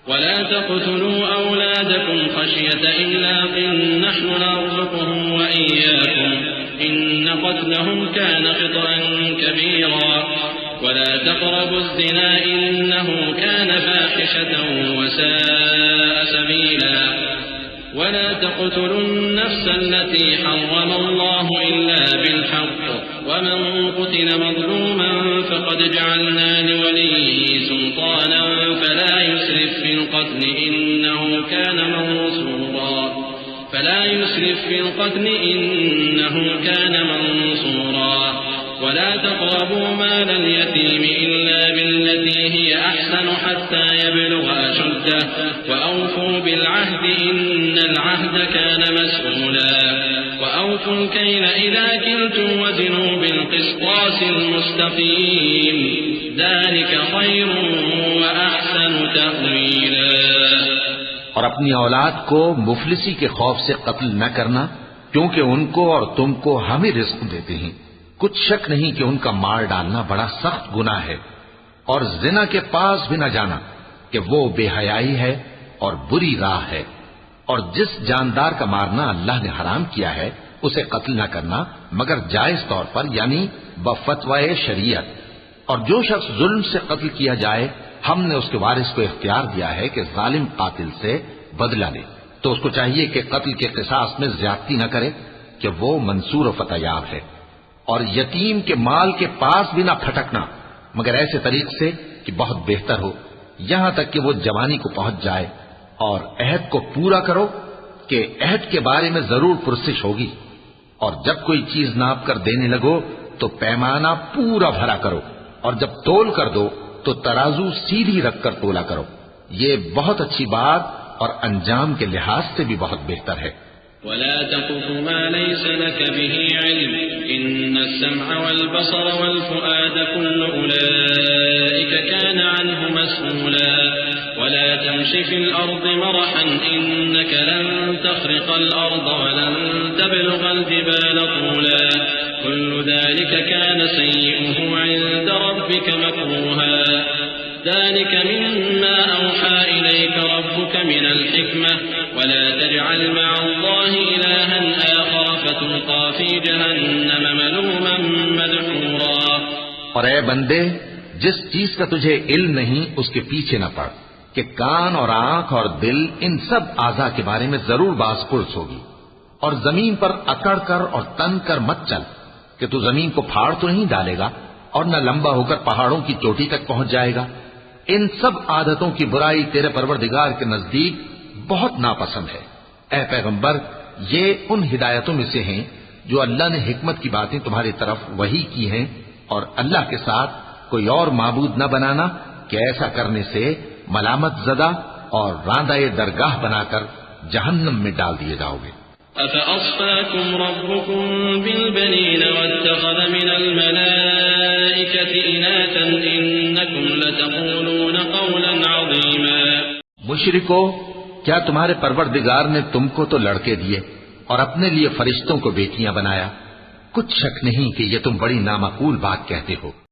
ولا تقتلوا أولادكم خشية إملاق نحن نرزقهم وإياكم إن قتلهم كان خطأ كبيرا ولا تقربوا الزنا إنه كان فاحشة وساء سبيلا ولا تقتلوا النفس التي حرم الله إلا بالحق ومن قتل مظلوما فقد جعلنا لوليه سلطانا فلا يسرف في القتل إنه كان منصورا ولا تقربوا مال اليتيم إلا بالتي هي أحسن حتى يبلغ أشده وأوفوا بالعهد إن العهد كان مسؤولا وأوفوا الكيل إذا كلتم وزنوا بالقسطاس المستقيم ذلك خير وأحسن تأويلا۔ اور اپنی اولاد کو مفلسی کے خوف سے قتل نہ کرنا، کیونکہ ان کو اور تم کو ہم ہی رزق دیتے ہیں۔ کچھ شک نہیں کہ ان کا مار ڈالنا بڑا سخت گناہ ہے، اور زنا کے پاس بھی نہ جانا کہ وہ بے حیائی ہے اور بری راہ ہے۔ اور جس جاندار کا مارنا اللہ نے حرام کیا ہے اسے قتل نہ کرنا مگر جائز طور پر، یعنی بفتوائے شریعت۔ اور جو شخص ظلم سے قتل کیا جائے ہم نے اس کے وارث کو اختیار دیا ہے کہ ظالم قاتل سے بدلہ لے، تو اس کو چاہیے کہ قتل کے قصاص میں زیادتی نہ کرے کہ وہ منصور و فتح یاب ہے۔ اور یتیم کے مال کے پاس بھی نہ پھٹکنا مگر ایسے طریق سے کہ بہت بہتر ہو، یہاں تک کہ وہ جوانی کو پہنچ جائے۔ اور عہد کو پورا کرو کہ عہد کے بارے میں ضرور پرسش ہوگی۔ اور جب کوئی چیز ناپ کر دینے لگو تو پیمانہ پورا بھرا کرو، اور جب تول کر دو تو ترازو سیدھی رکھ کر تولا کرو، یہ بہت اچھی بات اور انجام کے لحاظ سے بھی بہت بہتر ہے۔ ولا تقف ما ليس لك به علم إن السمع والبصر والفؤاد كل أولئك كان عنه مسؤولا ولا تمش في الأرض مرحا إنك لن تخرق الأرض ولن تبلغ الجبال طولا كل ذلك كان سيئه عند ربك مكروها ذلك مما أوحى إليك ربك من الحكمة ولا تجعل مع الله إلها آخر فتلقى في جهنم ملوما مدحورا۔ اور اے بندے، جس چیز کا تجھے علم نہیں اس کے پیچھے نہ پڑ کہ کان اور آنکھ اور دل ان سب اعضاء کے بارے میں ضرور باز پرس ہوگی۔ اور زمین پر اکڑ کر اور تن کر مت چل کہ تو زمین کو پھاڑ تو نہیں ڈالے گا اور نہ لمبا ہو کر پہاڑوں کی چوٹی تک پہنچ جائے گا۔ ان سب عادتوں کی برائی تیرے پروردگار کے نزدیک بہت ناپسند ہے۔ اے پیغمبر، یہ ان ہدایتوں میں سے ہیں جو اللہ نے حکمت کی باتیں تمہاری طرف وحی کی ہیں، اور اللہ کے ساتھ کوئی اور معبود نہ بنانا کہ ایسا کرنے سے ملامت زدہ اور راندہ درگاہ بنا کر جہنم میں ڈال دیے جاؤ گے۔ أفأصفاكم ربكم بالبنين واتخذ من الملائكة إناثا إنكم لتقولون قولا عظيما۔ مشرکو، کیا تمہارے پروردگار نے تم کو تو لڑکے دیے اور اپنے لیے فرشتوں کو بیٹیاں بنایا؟ کچھ شک نہیں کہ یہ تم بڑی نامعقول بات کہتے ہو۔